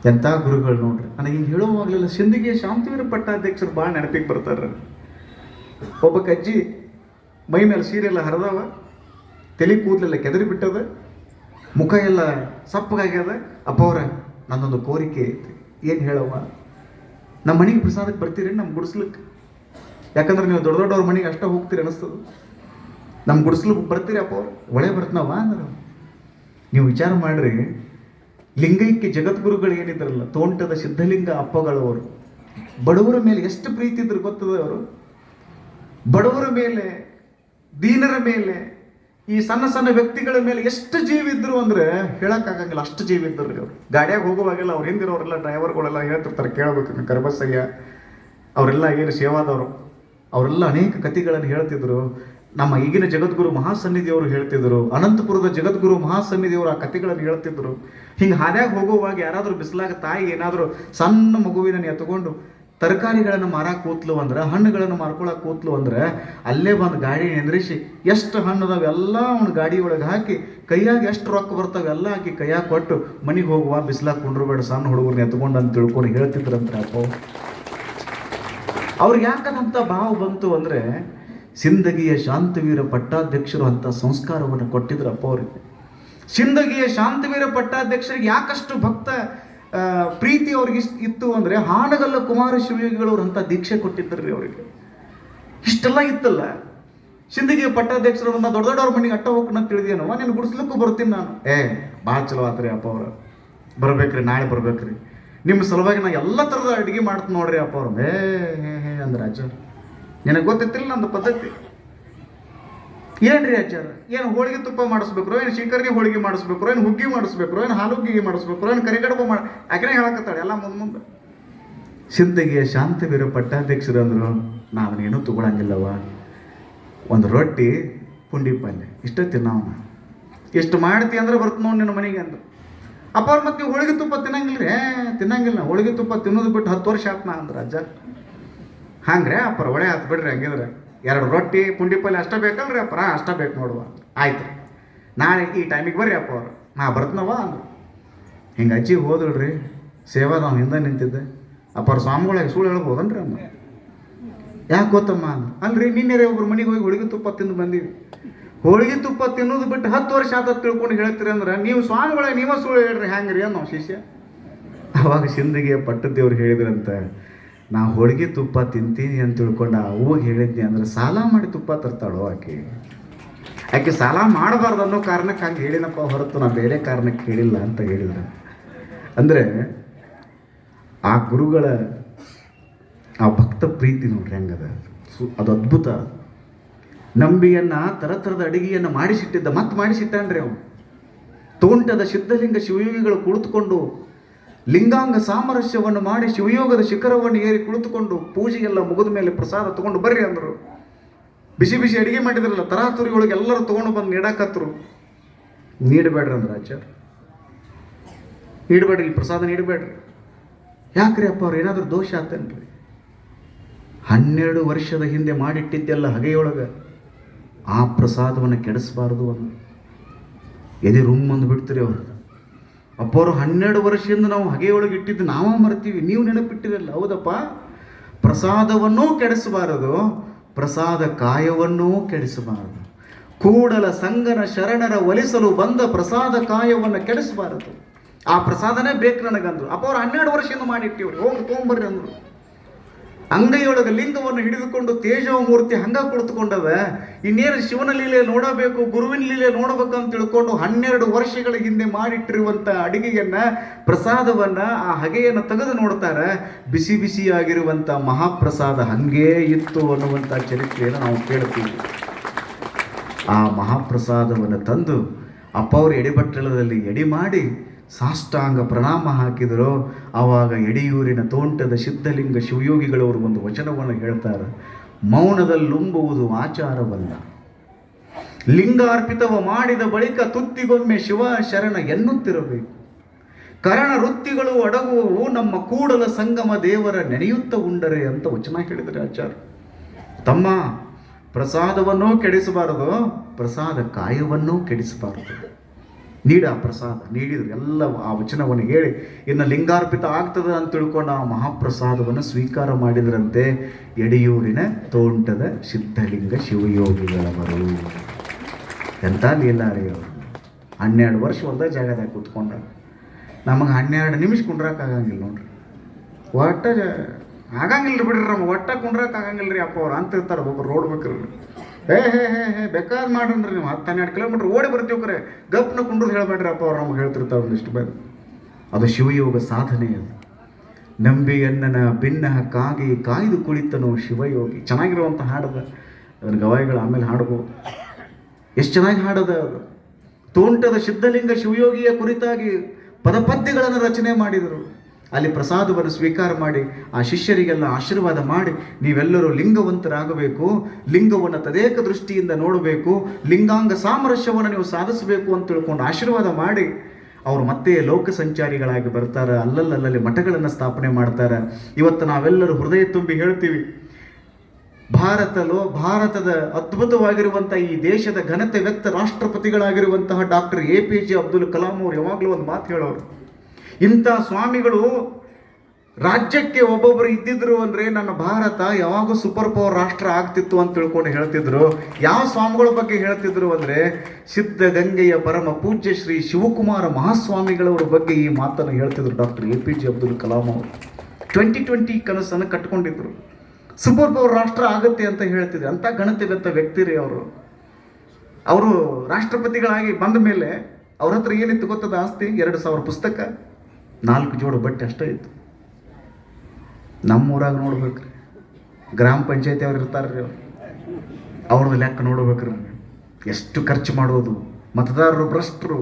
ಎಂಥ ಗುರುಗಳು ನೋಡ್ರಿ. ನನಗೆ ಹಿಂಗೆ ಹೇಳುವಾಗಲೆಲ್ಲ ಸಿಂದಗಿಯ ಶಾಂತಿವೀರ ಪಟ್ಟಾಧ್ಯಕ್ಷರು ಭಾಳ ನೆನಪಿಗೆ ಬರ್ತಾರೆ. ಒಬ್ಬ ಕಜ್ಜಿ ಮೈ ಮೇಲೆ ಸೀರೆ ಎಲ್ಲ ಹರಿದವ, ತಲೆ ಕೂದಲೆಲ್ಲ ಕೆದರಿ ಬಿಟ್ಟದ, ಮುಖ ಎಲ್ಲ ಸಪ್ಪಗಾಗ್ಯದ. ಅಪ್ಪ ಅವ್ರ ನನ್ನೊಂದು ಕೋರಿಕೆ ಐತಿ. ಏನು ಹೇಳವ್ವ? ನಮ್ಮ ಮನೆಗೆ ಪ್ರಸಾದಕ್ಕೆ ಬರ್ತೀರಿ ನಮ್ಮ ಗುಡಿಸ್ಲಿಕ್ಕೆ? ಯಾಕಂದ್ರೆ ನೀವು ದೊಡ್ಡ ದೊಡ್ಡವ್ರ ಮನೆಗೆ ಅಷ್ಟೇ ಹೋಗ್ತೀರಿ ಅನ್ನಿಸ್ತದೆ. ನಮ್ಮ ಗುಡಿಸ್ಲಿಕ್ಕೆ ಬರ್ತೀರಿ ಅಪ್ಪ ಅವ್ರು? ಒಳ್ಳೆ ಬರ್ತೀನವ ಅಂದ್ರೆ ನೀವು ವಿಚಾರ ಮಾಡ್ರಿ. ಲಿಂಗೈಕ್ಯ ಜಗದ್ಗುರುಗಳು ಏನಿದ್ರಲ್ಲ, ತೋಂಟದ ಸಿದ್ಧಲಿಂಗ ಅಪ್ಪಗಳವರು ಬಡವರ ಮೇಲೆ ಎಷ್ಟು ಪ್ರೀತಿ ಇದ್ರು ಗೊತ್ತದ ಅವರು. ಬಡವರ ಮೇಲೆ, ದೀನರ ಮೇಲೆ, ಈ ಸಣ್ಣ ಸಣ್ಣ ವ್ಯಕ್ತಿಗಳ ಮೇಲೆ ಎಷ್ಟು ಜೀವ ಇದ್ರು ಅಂದ್ರೆ ಹೇಳಕ್ಕಾಗಂಗಿಲ್ಲ, ಅಷ್ಟು ಜೀವ ಇದ್ರು ಅವರು. ಗಾಡಿಯಾಗ ಹೋಗುವಾಗೆಲ್ಲ ಅವ್ರು ಹಿಂದಿರೋರೆಲ್ಲ ಡ್ರೈವರ್ಗಳೆಲ್ಲ ಹೇಳ್ತಿರ್ತಾರೆ, ಕೇಳಬೇಕು ಕರ್ಬಸಯ್ಯ ಅವರೆಲ್ಲ ಏನು ಸೇವಾದವರು, ಅವರೆಲ್ಲ ಅನೇಕ ಕಥೆಗಳನ್ನು ಹೇಳ್ತಿದ್ರು. ನಮ್ಮ ಈಗಿನ ಜಗದ್ಗುರು ಮಹಾಸನ್ನಿಧಿಯವರು ಹೇಳ್ತಿದ್ರು, ಅನಂತಪುರದ ಜಗದ್ಗುರು ಮಹಾಸನ್ನಿಧಿಯವರು ಆ ಕಥೆಗಳನ್ನು ಹೇಳ್ತಿದ್ರು. ಹಿಂಗೆ ಹಾದ್ಯಾಗ ಹೋಗುವಾಗ ಯಾರಾದರೂ ಬಿಸಿಲಾಗ ತಾಯಿ ಏನಾದರೂ ಸಣ್ಣ ಮಗುವಿನ ಎತ್ಕೊಂಡು ತರಕಾರಿಗಳನ್ನು ಮಾರಕ್ಕೆ ಕೂತ್ಲು ಅಂದ್ರೆ, ಹಣ್ಣುಗಳನ್ನು ಮಾರ್ಕೊಳಕ್ಕೆ ಕೂತ್ಲು ಅಂದ್ರೆ, ಅಲ್ಲೇ ಬಂದು ಗಾಡಿ ನಿಂದ್ರಿಸಿ ಎಷ್ಟು ಹಣ್ಣುದಾವ ಎಲ್ಲ ಅವ್ನ ಗಾಡಿ ಒಳಗೆ ಹಾಕಿ ಕೈಯಾಗ ಎಷ್ಟು ರೊಕ್ಕ ಬರ್ತಾವೆ ಎಲ್ಲ ಹಾಕಿ ಕೈಯಾಗ ಕೊಟ್ಟು ಮನೆಗೆ ಹೋಗುವ, ಬಿಸಿಲಾಗ ಕುಂಡ್ರಬೇಡ ಸಣ್ಣ ಹುಡುಗರನ್ನ ಎತ್ಕೊಂಡು ಅಂತ ತಿಳ್ಕೊಂಡು ಹೇಳ್ತಿದ್ರಂತ ಅಪ್ಪ. ಅವ್ರಿಗೆ ಯಾಕಂತ ಭಾವ ಬಂತು ಅಂದರೆ, ಸಿಂದಗಿಯ ಶಾಂತವೀರ ಪಟ್ಟಾಧ್ಯಕ್ಷರು ಅಂತ ಸಂಸ್ಕಾರವನ್ನು ಕೊಟ್ಟಿದ್ರಪ್ಪ ಅವರಿಗೆ. ಸಿಂದಗಿಯ ಶಾಂತವೀರ ಪಟ್ಟಾಧ್ಯಕ್ಷರಿಗೆ ಯಾಕಷ್ಟು ಭಕ್ತ ಪ್ರೀತಿ ಅವ್ರಿಗೆ ಇತ್ತು ಅಂದರೆ, ಹಾನಗಲ್ಲ ಕುಮಾರ ಶಿವಯೋಗಿಗಳವ್ರು ಅಂತ ದೀಕ್ಷೆ ಕೊಟ್ಟಿದ್ದರು ಅವರಿಗೆ. ಇಷ್ಟೆಲ್ಲ ಇತ್ತಲ್ಲ. ಸಿಂದಗಿಯ ಪಟ್ಟಾಧ್ಯಕ್ಷರು ನನ್ನ ದೊಡ್ಡ ದೊಡ್ಡವ್ರ ಮನೆಗೆ ಅಟ್ಟ ಹೋಗ್ಕೊಂಡು ಅಂತ ತಿಳಿದೇನವ, ನೀನು ಗುಡಿಸ್ಲಿಕ್ಕೂ ಬರ್ತೀನಿ ನಾನು. ಭಾಳ ಚಲೋ ಆತ್ರಿ ಅಪ್ಪ ಅವ್ರ, ಬರ್ಬೇಕ್ರಿ, ನಾಳೆ ಬರ್ಬೇಕ್ರಿ, ನಿಮ್ಮ ಸಲುವಾಗಿ ನಾ ಎಲ್ಲ ಥರದ ಅಡುಗೆ ಮಾಡ್ತೀನಿ ನೋಡ್ರಿ ಅಪ್ಪ ಅವ್ರು. ಅಂದ್ರೆ ಅಜ್ಜಾರ ನಿನಗೆ ಗೊತ್ತಿತ್ತಿಲ್ಲ ನಂದು ಪದ್ಧತಿ. ಏನ್ರಿ ಅಜ್ಜಾರ, ಏನು ಹೋಳಿಗೆ ತುಪ್ಪ ಮಾಡಿಸ್ಬೇಕ್ರೋ, ಏನು ಶಿಖರ್ಗೆ ಹೋಳಿಗೆ ಮಾಡಿಸ್ಬೇಕ್ರೋ, ಏನು ಹುಗ್ಗಿ ಮಾಡಿಸ್ಬೇಕ್ರೋ, ಏನು ಹಾಲುಗ್ಗಿ ಮಾಡಿಸ್ಬೇಕ್ರೋ, ಏನು ಕರಿಗಡಬ ಯಾಕೆ ಹೇಳಕತ್ತಾಳೆ ಎಲ್ಲ ಮುಂದೆ. ಸಿಂದಗಿಯ ಶಾಂತವೀರ ಪಟ್ಟಾಧ್ಯಕ್ಷರು ಅಂದರು, ನಾನು ಏನೂ ತಗೊಳಂಗಿಲ್ಲವ, ಒಂದು ರೊಟ್ಟಿ ಪುಂಡಿ ಪಲ್ಯ ಇಷ್ಟೇ ತಿನ್ನವನ, ಎಷ್ಟು ಮಾಡ್ತಿ ಅಂದ್ರೆ ಬರ್ತ ನೋಡಿ ನಿನ್ನ ಮನೆಗೆ ಅಂದ್ರು. ಅಪ್ಪ ಅವ್ರು ಮತ್ತೆ ನೀವು ಹೋಳಿಗೆ ತುಪ್ಪ ತಿನ್ನಂಗಿಲ್ಲ ರೀ? ತಿನ್ನಂಗಿಲ್ಲ, ಹೋಳಿಗೆ ತುಪ್ಪ ತಿನ್ನೋದು ಬಿಟ್ಟು 10 ವರ್ಷ ಆತ್ನ ಅಂದ್ರೆ ಅಜ್ಜ. ಹಂಗ್ರೆ ಅಪ್ಪರ ಒಳ್ಳೆ ಆತು ಬಿಡ್ರಿ. ಹಂಗಿದ್ರೆ 2 ರೊಟ್ಟಿ ಪುಂಡಿ ಪಲ್ಯ ಅಷ್ಟೇ ಬೇಕಲ್ರಿ ಅಪ್ಪರ? ಅಷ್ಟೇ ಬೇಕು ನೋಡುವ, ಆಯ್ತು ನಾಳೆ ಈ ಟೈಮಿಗೆ ಬರ್ರಿ ಅಪ್ಪ ಅವ್ರು, ನಾ ಬರ್ತನವ ಅಂದ್ರು. ಹಿಂಗೆ ಅಜ್ಜಿ ಹೋದಳ್ರಿ, ಸೇವಾ ನಾವು ಹಿಂದೆ ನಿಂತಿದ್ದೆ. ಅಪ್ಪರ ಸ್ವಾಮಿಗಳಿಗೆ ಸುಳ್ಳು ಹೇಳ್ಬೋದನ್ರಿ ಅಮ್ಮ? ಯಾಕೆ ಗೊತ್ತಮ್ಮ ಅಂದ್ರು. ಅಲ್ರಿ ನಿನ್ನೆ ಒಬ್ರು ಮನೆಗೆ ಹೋಗಿ ಹೋಳಿಗೆ ತುಪ್ಪ ತಿಂದು ಬಂದೀವಿ. ಹೋಳಿಗೆ ತುಪ್ಪ ತಿನ್ನೋದು ಬಿಟ್ಟು 10 ವರ್ಷ ಆತ ತಿಳ್ಕೊಂಡು ಹೇಳ್ತೀರಿ ಅಂದ್ರೆ, ನೀವು ಸ್ವಾಮಿಗಳಿಗೆ ನೀವ ಸುಳ್ಳು ಹೇಳ್ರಿ ಹ್ಯಾಂಗ್ರಿ ಅನ್ನೋ ಶಿಷ್ಯ. ಅವಾಗ ಸಿಂದಗಿಯ ಪಟ್ಟದೇವ್ರು ಹೇಳಿದ್ರಂತ, ನಾ ಹೋಳಿಗೆ ತುಪ್ಪ ತಿಂತೀನಿ ಅಂತ ತಿಳ್ಕೊಂಡು ಅವ್ಗೆ ಹೇಳಿದ್ನಿ ಅಂದ್ರೆ ಸಾಲ ಮಾಡಿ ತುಪ್ಪ ತರ್ತಾಳೋ ಆಕೆ ಸಾಲ ಮಾಡಬಾರ್ದು ಅನ್ನೋ ಕಾರಣಕ್ಕೆ ಹಂಗೆ ಹೇಳಿನಪ್ಪ ಹೊರತು ನಾ ಬೇರೆ ಕಾರಣಕ್ಕೆ ಹೇಳಿಲ್ಲ ಅಂತ ಹೇಳಿದ್ರು. ಅಂದರೆ ಆ ಗುರುಗಳ ಆ ಭಕ್ತ ಪ್ರೀತಿ ನೋಡ್ರಿ ಹೆಂಗದ, ಅದು ಅದ್ಭುತ. ನಂಬಿಯನ್ನು ಥರದ ಅಡಿಗೆಯನ್ನು ಮಾಡಿಸಿಟ್ಟಿದ್ದ, ಮತ್ತೆ ಮಾಡಿಸಿಟ್ಟನ್ರಿ ಅವನು. ತೋಂಟದ ಸಿದ್ಧಲಿಂಗ ಶಿವಯೋಗಿಗಳು ಕುಳಿತುಕೊಂಡು ಲಿಂಗಾಂಗ ಸಾಮರಸ್ಯವನ್ನು ಮಾಡಿ ಶಿವಯೋಗದ ಶಿಖರವನ್ನು ಏರಿ ಕುಳಿತುಕೊಂಡು ಪೂಜೆಗೆಲ್ಲ ಮುಗಿದ ಮೇಲೆ ಪ್ರಸಾದ ತೊಗೊಂಡು ಬರ್ರಿ ಅಂದರು. ಬಿಸಿ ಬಿಸಿ ಅಡುಗೆ ಮಾಡಿದ್ರಲ್ಲ, ತರಾತುರಿಗಳಿಗೆ ಎಲ್ಲರೂ ತೊಗೊಂಡು ಬಂದು ನೀಡಾಕತ್ರು. ನೀಡಬೇಡ್ರಿ ಅಂದ್ರೆ ಆಚಾರ, ನೀಡಬೇಡ್ರಿ, ಇಲ್ಲಿ ಪ್ರಸಾದ ನೀಡಬೇಡ್ರಿ. ಯಾಕ್ರಿ ಅಪ್ಪ ಅವ್ರು ಏನಾದರೂ ದೋಷ ಆತೇನ್ರಿ? 12 ವರ್ಷದ ಹಿಂದೆ ಮಾಡಿಟ್ಟಿದ್ದೆಲ್ಲ ಹಗೆಯೊಳಗೆ ಆ ಪ್ರಸಾದವನ್ನು ಕೆಡಿಸಬಾರ್ದು ಅನ್ನೋ ಎದೆ ರೂಮ್ ಅಂದು ಬಿಡ್ತೀರಿ ಅವರು. ಅಪ್ಪವರು 12 ವರ್ಷದಿಂದ ನಾವು ಹಗೆಯೊಳಗೆ ಇಟ್ಟಿದ್ದು ನಾವ ಮರ್ತೀವಿ, ನೀವು ನೆನಪಿಟ್ಟಿರಲ್ಲ. ಹೌದಪ್ಪ, ಪ್ರಸಾದವನ್ನೂ ಕೆಡಿಸಬಾರದು, ಪ್ರಸಾದ ಕಾಯವನ್ನೂ ಕೆಡಿಸಬಾರದು. ಕೂಡಲ ಸಂಗನ ಶರಣರ ಒಲಿಸಲು ಬಂದ ಪ್ರಸಾದ ಕಾಯವನ್ನು ಕೆಡಿಸಬಾರದು. ಆ ಪ್ರಸಾದನೇ ಬೇಕು ನನಗಂದ್ರು. ಅಪ್ಪ ಅವ್ರು 12 ವರ್ಷದಿಂದ ಮಾಡಿಟ್ಟಿವ್ರಿ, ಹೋಗಿ ತೊಗೊಂಬರ್ರಿ ಅಂದರು. ಅಂಗೈಯೊಳಗೆ ಲಿಂಗವನ್ನು ಹಿಡಿದುಕೊಂಡು ತೇಜವ ಮೂರ್ತಿ ಹಂಗ ಕುಳಿತುಕೊಂಡದ. ಇನ್ನೇನು ಶಿವನ ಲೀಲೆ ನೋಡಬೇಕು, ಗುರುವಿನ ಲೀಲೆ ನೋಡಬೇಕಂತ ತಿಳ್ಕೊಂಡು 12 ವರ್ಷಗಳ ಹಿಂದೆ ಮಾಡಿಟ್ಟಿರುವಂಥ ಅಡಿಗೆಯನ್ನ, ಪ್ರಸಾದವನ್ನ, ಆ ಹಗೆಯನ್ನು ತೆಗೆದು ನೋಡ್ತಾರೆ. ಬಿಸಿ ಬಿಸಿಯಾಗಿರುವಂಥ ಮಹಾಪ್ರಸಾದ ಹಂಗೇ ಇತ್ತು ಅನ್ನುವಂಥ ಚರಿತ್ರೆಯನ್ನು ನಾವು ಕೇಳ್ತೀವಿ. ಆ ಮಹಾಪ್ರಸಾದವನ್ನು ತಂದು ಅಪ್ಪ ಅವರು ಎಡೆಬಟ್ಟಳದಲ್ಲಿ ಎಡಿ ಮಾಡಿ ಸಾಷ್ಟಾಂಗ ಪ್ರಣಾಮ ಹಾಕಿದರು. ಆವಾಗ ಯಡಿಯೂರಿನ ತೋಂಟದ ಸಿದ್ಧಲಿಂಗ ಶಿವಯೋಗಿಗಳವರು ಒಂದು ವಚನವನ್ನು ಹೇಳ್ತಾರೆ, ಮೌನದಲ್ಲುಂಬುವುದು ಆಚಾರವಲ್ಲ, ಲಿಂಗಾರ್ಪಿತವ ಮಾಡಿದ ಬಳಿಕ ತುತ್ತಿಗೊಮ್ಮೆ ಶಿವ ಶರಣ ಎನ್ನುತ್ತಿರಬೇಕು. ಕರಣ ವೃತ್ತಿಗಳು ಅಡಗುವವು ನಮ್ಮ ಕೂಡಲ ಸಂಗಮ ದೇವರ ನೆನೆಯುತ್ತ ಉಂಡರೆ ಅಂತ ವಚನ ಹೇಳಿದರೆ ಆಚಾರ. ತಮ್ಮ ಪ್ರಸಾದವನ್ನೂ ಕೆಡಿಸಬಾರದು, ಪ್ರಸಾದ ಕಾಯವನ್ನೂ ಕೆಡಿಸಬಾರದು. ನೀಡ ಪ್ರಸಾದ ನೀಡಿದ್ರು ಎಲ್ಲ ಆ ವಚನವನ್ನು ಹೇಳಿ ಇನ್ನು ಲಿಂಗಾರ್ಪಿತ ಆಗ್ತದೆ ಅಂತ ತಿಳ್ಕೊಂಡು ಆ ಮಹಾಪ್ರಸಾದವನ್ನು ಸ್ವೀಕಾರ ಮಾಡಿದ್ರಂತೆ ಯಡಿಯೂರಿನ ತೋಂಟದ ಸಿದ್ಧಲಿಂಗ ಶಿವಯೋಗಿಗಳವರು. ಎಂಥ ಲೀಲಾರಿ ಅವರು. 12 ವರ್ಷ ಒಂದೇ ಜಾಗದಾಗ ಕೂತ್ಕೊಂಡ. ನಮಗೆ 12 ನಿಮಿಷ ಕುಂಡ್ರಕ್ಕಾಗಂಗಿಲ್ಲ ನೋಡ್ರಿ. ಒಟ್ಟ ಆಗಂಗಿಲ್ಲ ಬಿಡ್ರಿ, ನಮ್ಗೆ ಒಟ್ಟ ಕುಂಡ್ರಕ್ಕಾಗಂಗಿಲ್ಲ ರೀ ಅಪ್ಪ ಅವ್ರು ಅಂತಿರ್ತಾರೆ. ಒಬ್ಬರು ರೋಡ್ ಬೇಕ್ರಿ, ಹೇ ಬೇಕಾದ್ ಮಾಡ್ರಿ ನೀವು 10-12 ಕಿಲೋಮೀಟ್ರ್ ಓಡಿ ಬರ್ತೀವಿ ಕರೆ, ಗಪ್ನ ಕುಂಡ್ರದು ಹೇಳ್ಬೇಡ್ರಿ ಅಪ್ಪ ಅವ್ರು ನಮ್ಗೆ ಹೇಳ್ತಿರ್ತಾವೆ ಒಂದಿಷ್ಟು ಬೇರೆ. ಅದು ಶಿವಯೋಗ ಸಾಧನೆ. ಅದು ನಂಬಿ ಅನ್ನನ ಭಿನ್ನ ಕಾಗಿ ಕಾಯ್ದು ಕುಳಿತನು ಶಿವಯೋಗಿ. ಚೆನ್ನಾಗಿರುವಂಥ ಹಾಡದ, ಅದನ್ನು ಗವಾಯಿಗಳು ಆಮೇಲೆ ಹಾಡ್ಬೋದು. ಎಷ್ಟು ಚೆನ್ನಾಗಿ ಹಾಡದ ಅದು. ತೋಂಟದ ಸಿದ್ಧಲಿಂಗ ಶಿವಯೋಗಿಯ ಕುರಿತಾಗಿ ಪದಪದ್ಯಗಳನ್ನು ರಚನೆ ಮಾಡಿದರು. ಅಲ್ಲಿ ಪ್ರಸಾದವನ್ನು ಸ್ವೀಕಾರ ಮಾಡಿ ಆ ಶಿಷ್ಯರಿಗೆಲ್ಲ ಆಶೀರ್ವಾದ ಮಾಡಿ, ನೀವೆಲ್ಲರೂ ಲಿಂಗವಂತರಾಗಬೇಕು, ಲಿಂಗವನ್ನು ತದೇಕ ದೃಷ್ಟಿಯಿಂದ ನೋಡಬೇಕು, ಲಿಂಗಾಂಗ ಸಾಮರಸ್ಯವನ್ನು ನೀವು ಸಾಧಿಸಬೇಕು ಅಂತ ತಿಳ್ಕೊಂಡು ಆಶೀರ್ವಾದ ಮಾಡಿ ಅವರು ಮತ್ತೆ ಲೋಕ ಸಂಚಾರಿಗಳಾಗಿ ಬರ್ತಾರೆ. ಅಲ್ಲಲ್ಲಿ ಮಠಗಳನ್ನು ಸ್ಥಾಪನೆ ಮಾಡ್ತಾರೆ. ಇವತ್ತು ನಾವೆಲ್ಲರೂ ಹೃದಯ ತುಂಬಿ ಹೇಳ್ತೀವಿ, ಭಾರತದ ಅದ್ಭುತವಾಗಿರುವಂಥ ಈ ದೇಶದ ಘನತೆ ವ್ಯಕ್ತ ರಾಷ್ಟ್ರಪತಿಗಳಾಗಿರುವಂತಹ ಡಾಕ್ಟರ್ APJ ಅಬ್ದುಲ್ ಕಲಾಂ ಅವರು ಯಾವಾಗಲೂ ಒಂದು ಮಾತು ಹೇಳೋರು, ಇಂಥ ಸ್ವಾಮಿಗಳು ರಾಜ್ಯಕ್ಕೆ ಒಬ್ಬೊಬ್ಬರು ಇದ್ದಿದ್ರು ಅಂದರೆ ನನ್ನ ಭಾರತ ಯಾವಾಗೂ ಸೂಪರ್ ಪವರ್ ರಾಷ್ಟ್ರ ಆಗ್ತಿತ್ತು ಅಂತ ತಿಳ್ಕೊಂಡು ಹೇಳ್ತಿದ್ರು. ಯಾವ ಸ್ವಾಮಿಗಳ ಬಗ್ಗೆ ಹೇಳ್ತಿದ್ರು ಅಂದರೆ ಸಿದ್ಧಗಂಗೆಯ ಪರಮ ಪೂಜ್ಯ ಶ್ರೀ ಶಿವಕುಮಾರ ಮಹಾಸ್ವಾಮಿಗಳವರ ಬಗ್ಗೆ ಈ ಮಾತನ್ನು ಹೇಳ್ತಿದ್ರು ಡಾಕ್ಟರ್ APJ ಅಬ್ದುಲ್ ಕಲಾಂ ಅವರು. 2020 ಕನಸನ್ನು ಕಟ್ಕೊಂಡಿದ್ರು, ಸೂಪರ್ ಪವರ್ ರಾಷ್ಟ್ರ ಆಗುತ್ತೆ ಅಂತ ಹೇಳ್ತಿದ್ರು. ಅಂಥ ಗಣತಿಗತ ವ್ಯಕ್ತಿ ರೀ ಅವರು. ಅವರು ರಾಷ್ಟ್ರಪತಿಗಳಾಗಿ ಬಂದ ಮೇಲೆ ಅವ್ರ ಹತ್ರ ಏನಿತ್ತು ಗೊತ್ತದ ಆಸ್ತಿ? 2,000 ಪುಸ್ತಕ, 4 ಜೋಡು ಬಟ್ಟೆ ಅಷ್ಟೇ ಇತ್ತು. ನಮ್ಮೂರಾಗ ನೋಡ್ಬೇಕ್ರಿ, ಗ್ರಾಮ ಪಂಚಾಯತಿ ಅವ್ರು ಇರ್ತಾರೆ ರೀ, ಅವ್ರದ್ದು ಲೆಕ್ಕ ನೋಡ್ಬೇಕ್ರಿ. ಎಷ್ಟು ಖರ್ಚು ಮಾಡೋದು, ಮತದಾರರು ಭ್ರಷ್ಟರು,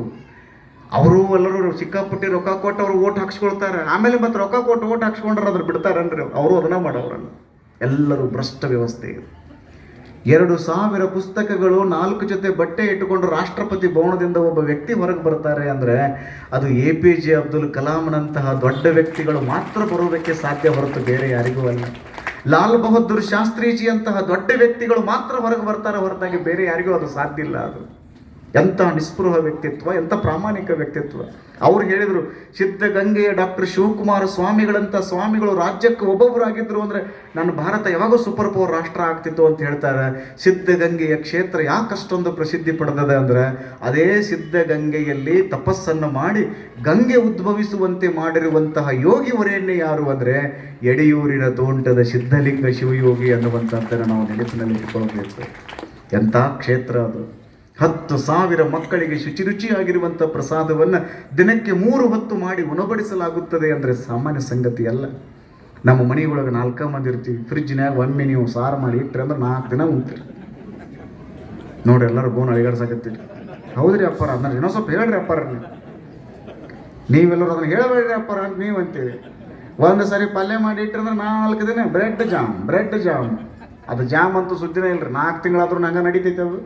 ಅವರು ಎಲ್ಲರೂ ಸಿಕ್ಕಾಪಟ್ಟಿ ರೊಕ್ಕ ಕೊಟ್ಟು ಅವ್ರು ಓಟ್ ಹಾಕ್ಸ್ಕೊಳ್ತಾರೆ. ಆಮೇಲೆ ಮತ್ತೆ ರೊಕ್ಕ ಕೊಟ್ಟು ಓಟ್ ಹಾಕ್ಸ್ಕೊಂಡ್ರೆ ಅದ್ರ ಬಿಡ್ತಾರನ್ರಿ ಅವರು ಅದನ್ನ ಮಾಡೋರಲ್ಲ. ಎಲ್ಲರೂ ಭ್ರಷ್ಟ ವ್ಯವಸ್ಥೆ. 2,000 ಪುಸ್ತಕಗಳು, 4 ಜೊತೆ ಬಟ್ಟೆ ಇಟ್ಟುಕೊಂಡು ರಾಷ್ಟ್ರಪತಿ ಭವನದಿಂದ ಒಬ್ಬ ವ್ಯಕ್ತಿ ಹೊರಗೆ ಬರ್ತಾರೆ ಅಂದರೆ ಅದು APJ ಅಬ್ದುಲ್ ಕಲಾಂನಂತಹ ದೊಡ್ಡ ವ್ಯಕ್ತಿಗಳು ಮಾತ್ರ ಬರೋದಕ್ಕೆ ಸಾಧ್ಯ, ಹೊರತು ಬೇರೆ ಯಾರಿಗೂ ಅಲ್ಲ. ಲಾಲ್ ಬಹದ್ದೂರ್ ಶಾಸ್ತ್ರೀಜಿ ಅಂತಹ ದೊಡ್ಡ ವ್ಯಕ್ತಿಗಳು ಮಾತ್ರ ಹೊರಗೆ ಬರ್ತಾರೆ, ಹೊರತಾಗಿ ಬೇರೆ ಯಾರಿಗೂ ಅದು ಸಾಧ್ಯ ಇಲ್ಲ. ಅದು ಎಂಥ ನಿಸ್ಪೃಹ ವ್ಯಕ್ತಿತ್ವ, ಎಂಥ ಪ್ರಾಮಾಣಿಕ ವ್ಯಕ್ತಿತ್ವ. ಅವ್ರು ಹೇಳಿದರು, ಸಿದ್ಧಗಂಗೆಯ ಡಾಕ್ಟರ್ ಶಿವಕುಮಾರ ಸ್ವಾಮಿಗಳಂಥ ಸ್ವಾಮಿಗಳು ರಾಜ್ಯಕ್ಕೆ ಒಬ್ಬೊಬ್ಬರಾಗಿದ್ದರು ಅಂದರೆ ನನ್ನ ಭಾರತ ಯಾವಾಗೂ ಸೂಪರ್ ಪವರ್ ರಾಷ್ಟ್ರ ಆಗ್ತಿತ್ತು ಅಂತ ಹೇಳ್ತಾರೆ. ಸಿದ್ಧಗಂಗೆಯ ಕ್ಷೇತ್ರ ಯಾಕಷ್ಟೊಂದು ಪ್ರಸಿದ್ಧಿ ಪಡೆದಿದೆ ಅಂದರೆ ಅದೇ ಸಿದ್ಧಗಂಗೆಯಲ್ಲಿ ತಪಸ್ಸನ್ನು ಮಾಡಿ ಗಂಗೆ ಉದ್ಭವಿಸುವಂತೆ ಮಾಡಿರುವಂತಹ ಯೋಗಿ ವರೇಣ್ಯ ಯಾರು ಅಂದರೆ ಯಡಿಯೂರಿನ ತೋಂಟದ ಸಿದ್ಧಲಿಂಗ ಶಿವಯೋಗಿ ಅನ್ನುವಂಥದ್ದನ್ನು ನಾವು ನೆನಪಿನಲ್ಲಿ ಇಟ್ಕೊಳ್ಬೇಕು. ಎಂಥ ಕ್ಷೇತ್ರ ಅದು. 10,000 ಮಕ್ಕಳಿಗೆ ಶುಚಿರುಚಿಯಾಗಿರುವಂಥ ಪ್ರಸಾದವನ್ನು ದಿನಕ್ಕೆ 3 ಹೊತ್ತು ಮಾಡಿ ಉಣಬಡಿಸಲಾಗುತ್ತದೆ ಅಂದರೆ ಸಾಮಾನ್ಯ ಸಂಗತಿ ಅಲ್ಲ. ನಮ್ಮ ಮನೆಯೊಳಗೆ 4 ಮಂದಿ ಇರ್ತೀವಿ, ಫ್ರಿಜ್ನಾಗ ಒಮ್ಮೆ ನೀವು ಸಾರು ಮಾಡಿ ಇಟ್ಟರೆ ಅಂದ್ರೆ 4 ದಿನ ಉಂತೀರಿ. ನೋಡ್ರಿ, ಎಲ್ಲರೂ ಬೋನ್ ಅಳಿಗಾಡ್ಸಾಕತ್ತೀರಿ. ಹೌದ್ರಿ ಅಪ್ಪಾರ, ಅದನ್ನ ಇನ್ನೂ ಸ್ವಲ್ಪ ಹೇಳ್ರಿ ಅಪ್ಪಾರ, ನೀವೆಲ್ಲರೂ ಅದನ್ನು ಹೇಳಬೇಡ್ರಿ ಅಪ್ಪಾರ ಅಂತ ನೀವು ಅಂತೀವಿ. ಒಂದು ಸರಿ ಪಲ್ಯ ಮಾಡಿ ಇಟ್ಟರೆ ಅಂದ್ರೆ 4 ದಿನ ಬ್ರೆಡ್ ಜಾಮ್. ಅದು ಜಾಮ್ ಅಂತೂ ಸುದ್ದಿನೇ ಇಲ್ಲರಿ. 4 ತಿಂಗಳಾದ್ರೂ ಹಂಗೆ ನಡೀತೈತೆ. ಅದು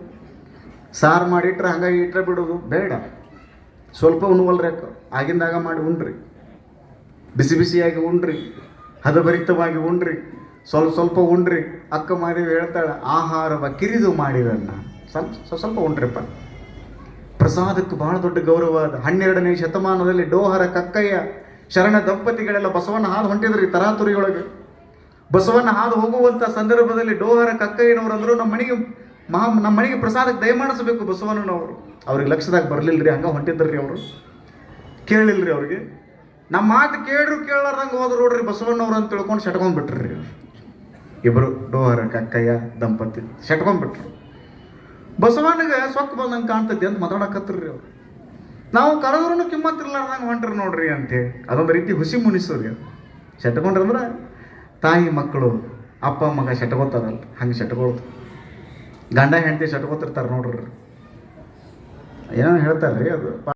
ಸಾರು ಮಾಡಿಟ್ರೆ ಹಂಗಾಗಿ ಇಟ್ಟರೆ ಬಿಡೋದು ಬೇಡ. ಸ್ವಲ್ಪ ಉಣ್ವಲ್ರಿ, ಆಗಿಂದಾಗ ಮಾಡಿ ಉಣ್ರಿ, ಬಿಸಿಯಾಗಿ ಉಣ್ರಿ, ಹದಭರಿತವಾಗಿ ಉಣ್ರಿ, ಸ್ವಲ್ಪ ಉಣ್ರಿ. ಅಕ್ಕ ಮಾದೇವಿ ಹೇಳ್ತಾಳೆ, ಆಹಾರವ ಕಿರಿದು ಮಾಡಿರನ್ನ ಸ್ವಲ್ಪ ಉಣ್ರಿಪ್ಪ. ಪ್ರಸಾದಕ್ಕೆ ಬಹಳ ದೊಡ್ಡ ಗೌರವ ಅದ. 12ನೇ ಶತಮಾನದಲ್ಲಿ ಡೋಹರ ಕಕ್ಕಯ್ಯ ಶರಣ ದಂಪತಿಗಳೆಲ್ಲ ಬಸವಣ್ಣ ಹಾದು ಹೊಂಟಿದ್ರಿ ತರಾತುರಿಯೊಳಗೆ. ಬಸವಣ್ಣ ಹಾದು ಹೋಗುವಂಥ ಸಂದರ್ಭದಲ್ಲಿ ಡೋಹರ ಕಕ್ಕಯ್ಯನವರಂದ್ರು ನಮ್ಮ ಮನೆಗೆ ಪ್ರಸಾದಕ್ಕೆ ದಯಮಾಡಿಸಬೇಕು ಬಸವಣ್ಣನವರು. ಅವ್ರಿಗೆ ಲಕ್ಷದಾಗ ಬರಲಿಲ್ಲರಿ, ಹಂಗೆ ಹೊಂಟಿದ್ರಿ ಅವರು. ಕೇಳಿಲ್ರಿ ಅವ್ರಿಗೆ. ನಮ್ಮ ಮಾತು ಕೇಳಾರ್ದಂಗೆ ಹೋದ್ರು ನೋಡ್ರಿ ಬಸವಣ್ಣವ್ರು ಅಂತ ತಿಳ್ಕೊಂಡು ಶಟ್ಕೊಂಡ್ಬಿಟ್ರಿ. ಇಬ್ಬರು ಡೋಹರ ಕಕ್ಕಯ್ಯ ದಂಪತಿ ಶಟ್ಕೊಂಡ್ಬಿಟ್ರು. ಬಸವಣ್ಣಗೆ ಸೊಕ್ಕ ಬಂದಂಗೆ ಕಾಣ್ತೈತಿ ಅಂತ ಮಾತಾಡಕತ್ರಿ ಅವ್ರು. ನಾವು ಕರೆದ್ರೂ ಕಿಮ್ಮತ್ತಿರ್ಲಾರ್ದಂಗೆ ಹೊಂಟ್ರಿ ನೋಡ್ರಿ ಅಂತೇಳಿ ಅದೊಂದು ರೀತಿ ಹುಸಿ ಮುನಿಸೋರಿ. ಶಟ್ಕೊಂಡ್ರಂದ್ರೆ ತಾಯಿ ಮಕ್ಕಳು ಅಪ್ಪ ಮಗ ಶಟ್ಕೋತಾರಲ್ಲ, ಹಂಗೆ ಶಟ್ಕೊಳ್ಳೋದು. ಗಂಡ ಹೆಂಡತಿ ಶಟ್ಕೋತಿರ್ತಾರೆ ನೋಡ್ರಿ, ಏನೋ ಹೇಳ್ತಾರೆ ರೀ ಅದು.